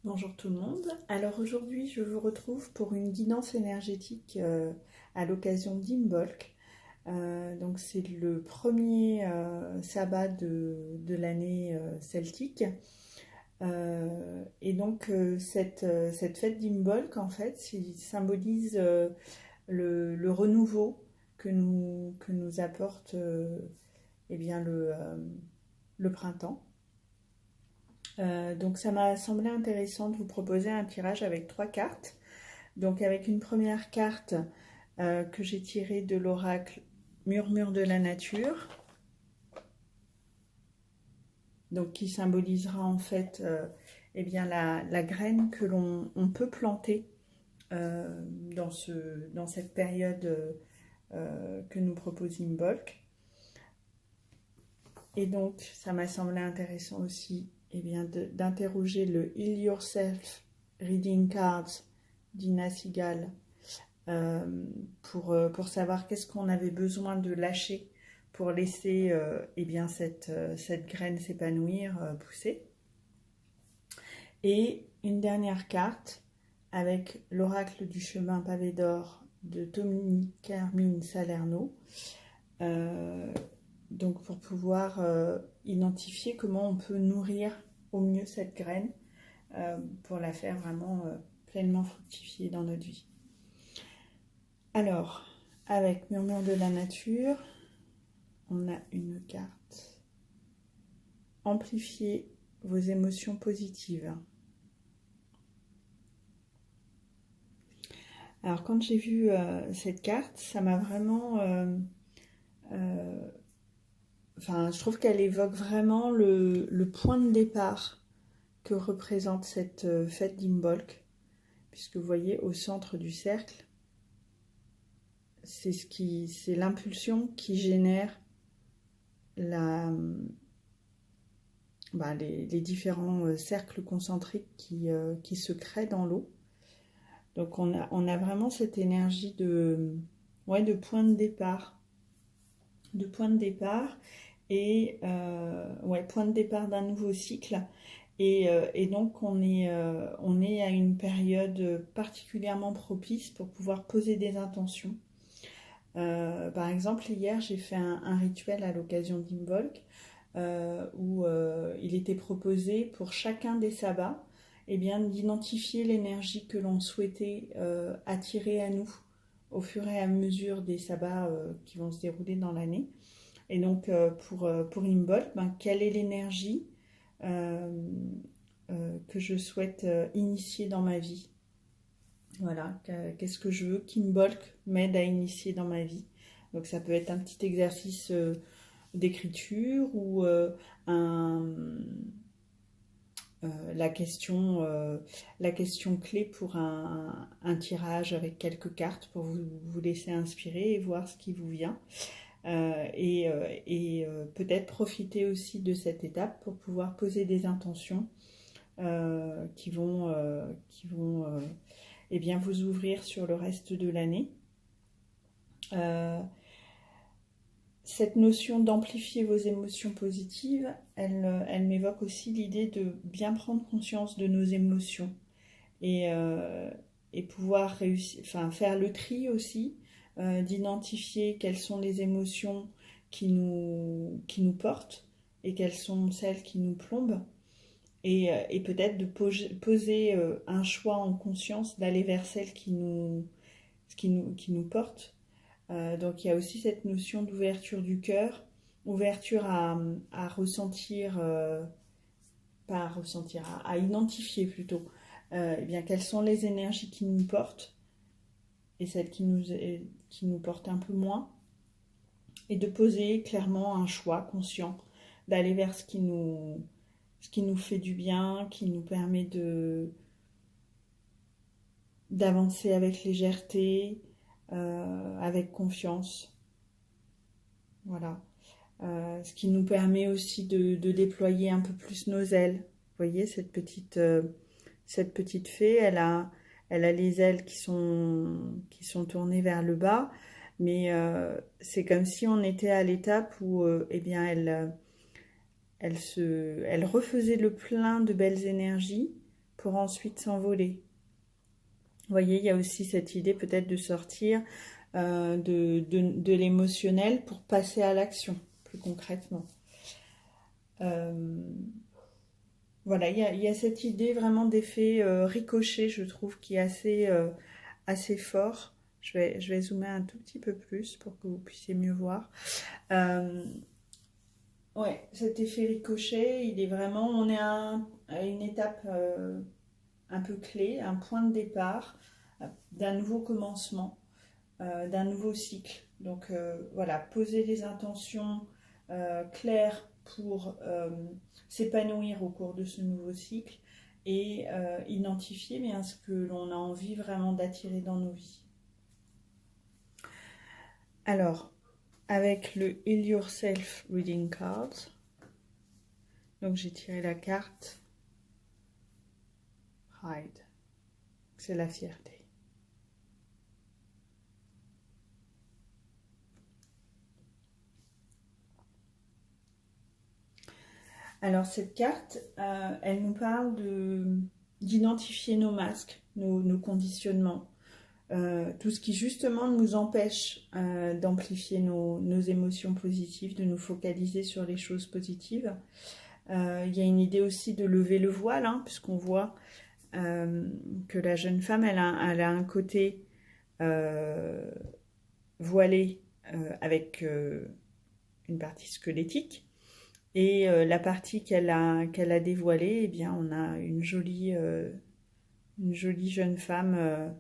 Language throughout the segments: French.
Bonjour tout le monde. Alors aujourd'hui, je vous retrouve pour une guidance énergétique à l'occasion d'Imbolc. Donc c'est le premier sabbat de l'année celtique. Et donc cette fête d'Imbolc, en fait, symbolise le renouveau que nous apporte eh bien, le printemps. Donc ça m'a semblé intéressant de vous proposer un tirage avec 3 cartes. Donc avec une première carte que j'ai tirée de l'oracle Murmure de la nature, donc qui symbolisera en fait eh bien la graine que l'on peut planter dans cette période que nous propose Imbolc. Et donc ça m'a semblé intéressant aussi eh bien d'interroger le Heal Yourself Reading Cards d'Ina Sigal pour savoir qu'est-ce qu'on avait besoin de lâcher pour laisser eh bien cette graine s'épanouir, pousser. Et une dernière carte avec l'oracle du chemin pavé d'or de Dominique Carmine Salerno, donc pour pouvoir identifier comment on peut nourrir au mieux cette graine pour la faire vraiment pleinement fructifier dans notre vie. Alors, avec Murmure de la nature, on a une carte. Amplifiez vos émotions positives. Alors, quand j'ai vu cette carte, ça m'a vraiment... je trouve qu'elle évoque vraiment le point de départ que représente cette fête d'Imbolc. Puisque vous voyez, au centre du cercle, c'est l'impulsion qui génère les différents cercles concentriques qui se créent dans l'eau. Donc on a vraiment cette énergie de point de départ. De point de départ et point de départ d'un nouveau cycle. Et donc on est à une période particulièrement propice pour pouvoir poser des intentions. Par exemple, hier j'ai fait un rituel à l'occasion d'Imbolc où il était proposé pour chacun des sabbats d'identifier l'énergie que l'on souhaitait attirer à nous au fur et à mesure des sabbats qui vont se dérouler dans l'année. Et donc pour Imbolc, quelle est l'énergie que je souhaite initier dans ma vie? Voilà, qu'est-ce que je veux qu'Imbolc m'aide à initier dans ma vie? Donc ça peut être un petit exercice d'écriture ou la question clé pour un tirage avec quelques cartes pour vous laisser inspirer et voir ce qui vous vient. Peut-être profiter aussi de cette étape pour pouvoir poser des intentions qui vont vous ouvrir sur le reste de l'année. Cette notion d'amplifier vos émotions positives, elle m'évoque aussi l'idée de bien prendre conscience de nos émotions et pouvoir faire le tri aussi, d'identifier quelles sont les émotions qui nous portent et quelles sont celles qui nous plombent. Et peut-être de poser un choix en conscience d'aller vers celles qui nous portent. Donc il y a aussi cette notion d'ouverture du cœur, ouverture à ressentir, pas à ressentir, à identifier plutôt, quelles sont les énergies qui nous portent et celles qui nous portent un peu moins, et de poser clairement un choix conscient, d'aller vers ce qui nous fait du bien, qui nous permet d'avancer avec légèreté, avec confiance. Voilà. Ce qui nous permet aussi de déployer un peu plus nos ailes. Vous voyez, cette petite fée, elle a les ailes qui sont tournées vers le bas, mais c'est comme si on était à l'étape où elle refaisait le plein de belles énergies pour ensuite s'envoler. Vous voyez, il y a aussi cette idée peut-être de sortir de l'émotionnel pour passer à l'action, plus concrètement. Voilà, il y a cette idée vraiment d'effet ricochet, je trouve, qui est assez fort. Je vais zoomer un tout petit peu plus pour que vous puissiez mieux voir. Ouais, cet effet ricochet, il est vraiment, on est à une étape un peu clé, un point de départ d'un nouveau commencement, d'un nouveau cycle. Donc voilà, poser les intentions claires pour s'épanouir au cours de ce nouveau cycle et identifier bien ce que l'on a envie vraiment d'attirer dans nos vies. Alors, avec le Heal Yourself Reading Cards, donc j'ai tiré la carte Pride, c'est la fierté. Alors cette carte, elle nous parle d'identifier nos masques, nos conditionnements, tout ce qui justement nous empêche d'amplifier nos émotions positives, de nous focaliser sur les choses positives. Il y a une idée aussi de lever le voile, hein, puisqu'on voit que la jeune femme, elle a un côté voilé avec une partie squelettique. Et la partie qu'elle a dévoilée, eh bien, on a une jolie jeune femme,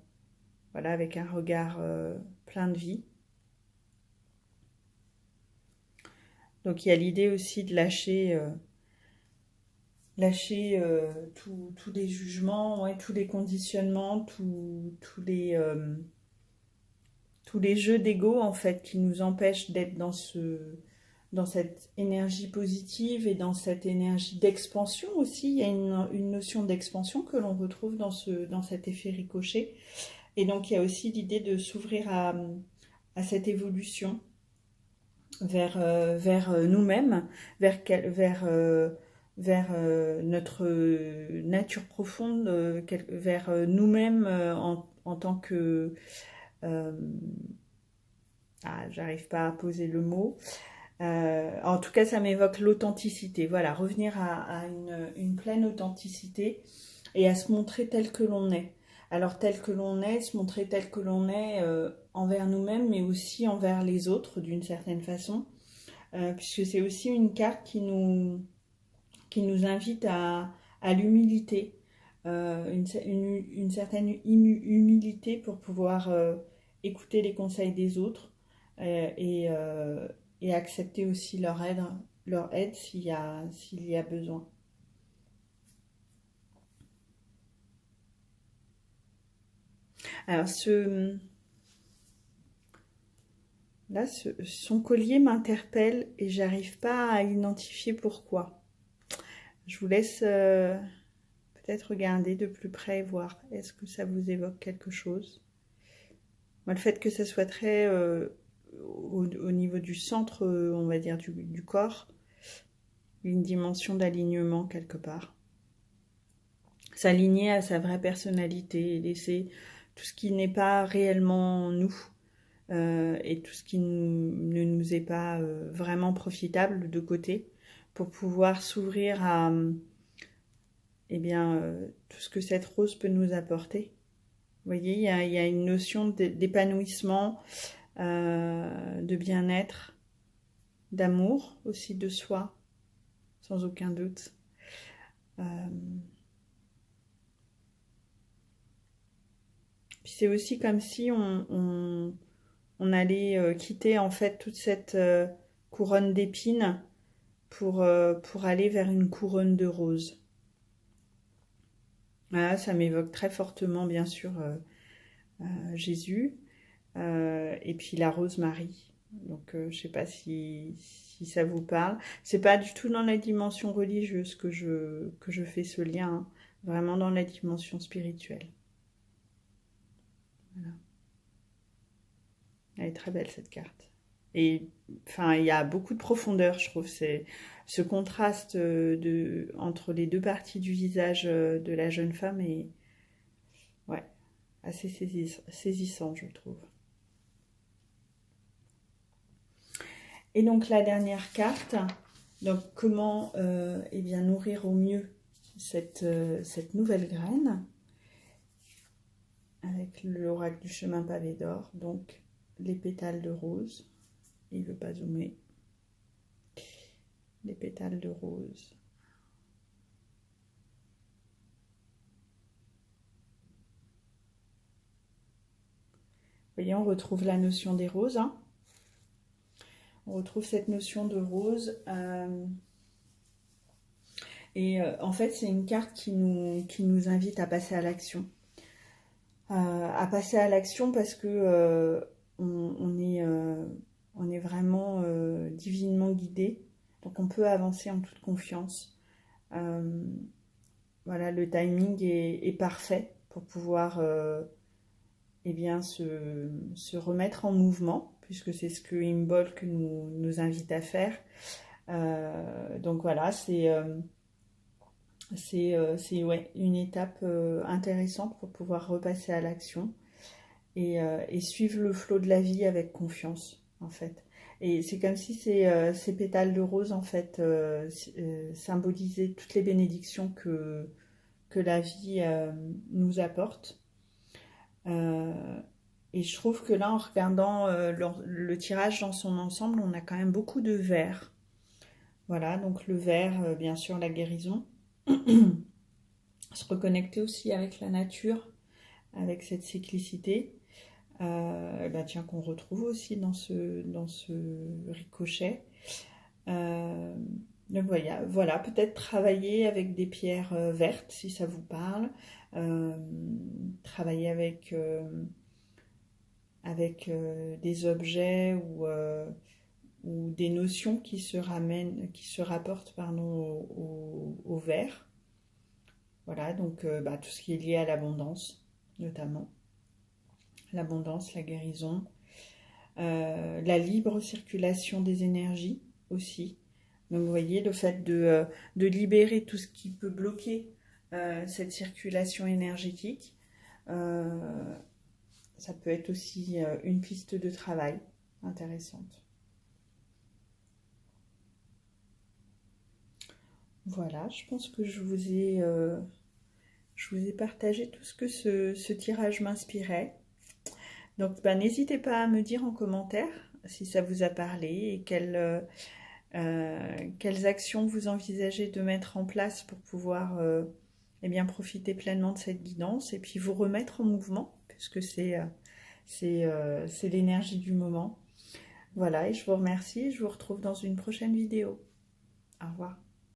voilà, avec un regard plein de vie. Donc il y a l'idée aussi de lâcher tous les jugements, ouais, tous les conditionnements, tous les jeux d'ego en fait qui nous empêchent d'être dans cette énergie positive et dans cette énergie d'expansion aussi. Il y a une notion d'expansion que l'on retrouve dans cet effet ricochet. Et donc, il y a aussi l'idée de s'ouvrir à cette évolution vers nous-mêmes, vers notre nature profonde, vers nous-mêmes en tant que... j'arrive pas à poser le mot. En tout cas, ça m'évoque l'authenticité. Voilà, revenir à une pleine authenticité et à se montrer tel que l'on est. Alors, tel que l'on est, se montrer tel que l'on est envers nous-mêmes, mais aussi envers les autres, d'une certaine façon. Puisque c'est aussi une carte qui nous invite à l'humilité. Une certaine humilité pour pouvoir écouter les conseils des autres et accepter aussi leur aide s'il y a besoin. Alors son collier m'interpelle et j'arrive pas à identifier pourquoi. Je vous laisse peut-être regarder de plus près et voir est-ce que ça vous évoque quelque chose. Moi, le fait que ça soit très au niveau du centre, on va dire, du corps, une dimension d'alignement quelque part. S'aligner à sa vraie personnalité et laisser tout ce qui n'est pas réellement nous et tout ce qui ne nous est pas vraiment profitable de côté pour pouvoir s'ouvrir à tout ce que cette rose peut nous apporter. Vous voyez, il y a une notion d'épanouissement, de bien-être, d'amour aussi de soi, sans aucun doute. Puis c'est aussi comme si on allait quitter en fait toute cette couronne d'épines pour aller vers une couronne de roses. Voilà, ça m'évoque très fortement bien sûr Jésus et puis la rose Marie. Donc je sais pas si ça vous parle. C'est pas du tout dans la dimension religieuse que je fais ce lien, hein. Vraiment dans la dimension spirituelle. Voilà. Elle est très belle cette carte. Et enfin, il y a beaucoup de profondeur, je trouve. C'est ce contraste entre les deux parties du visage de la jeune femme est ouais, assez saisissant, je trouve. Et donc la dernière carte, donc comment eh bien, nourrir au mieux cette nouvelle graine avec l'oracle du chemin pavé d'or, donc les pétales de rose. Il ne veut pas zoomer. Les pétales de rose. Vous voyez, on retrouve la notion des roses. Hein. On retrouve cette notion de rose. En fait, c'est une carte qui nous invite à passer à l'action. À passer à l'action parce que on est vraiment divinement guidé. Donc on peut avancer en toute confiance. Voilà, le timing est parfait pour pouvoir eh bien, se remettre en mouvement, puisque c'est ce que Imbolc nous invite à faire. Donc voilà, c'est ouais, une étape intéressante pour pouvoir repasser à l'action et suivre le flot de la vie avec confiance, en fait. Et c'est comme si ces pétales de rose, en fait, symbolisaient toutes les bénédictions que la vie nous apporte. Et je trouve que là, en regardant le tirage dans son ensemble, on a quand même beaucoup de vert. Voilà, donc le vert, bien sûr, la guérison. Se reconnecter aussi avec la nature, avec cette cyclicité. Tiens, qu'on retrouve aussi dans ce ricochet. Donc voilà, peut-être travailler avec des pierres vertes si ça vous parle. Travailler avec des objets ou des notions qui se rapportent pardon, au vert. Voilà, donc tout ce qui est lié à l'abondance, notamment. L'abondance, la guérison, la libre circulation des énergies aussi. Donc vous voyez, le fait de libérer tout ce qui peut bloquer cette circulation énergétique, ça peut être aussi une piste de travail intéressante. Voilà, je pense que je vous ai partagé tout ce que ce tirage m'inspirait. Donc n'hésitez pas à me dire en commentaire si ça vous a parlé et quelles actions vous envisagez de mettre en place pour pouvoir eh bien, profiter pleinement de cette guidance et puis vous remettre en mouvement puisque c'est l'énergie du moment. Voilà, et je vous remercie. Je vous retrouve dans une prochaine vidéo. Au revoir.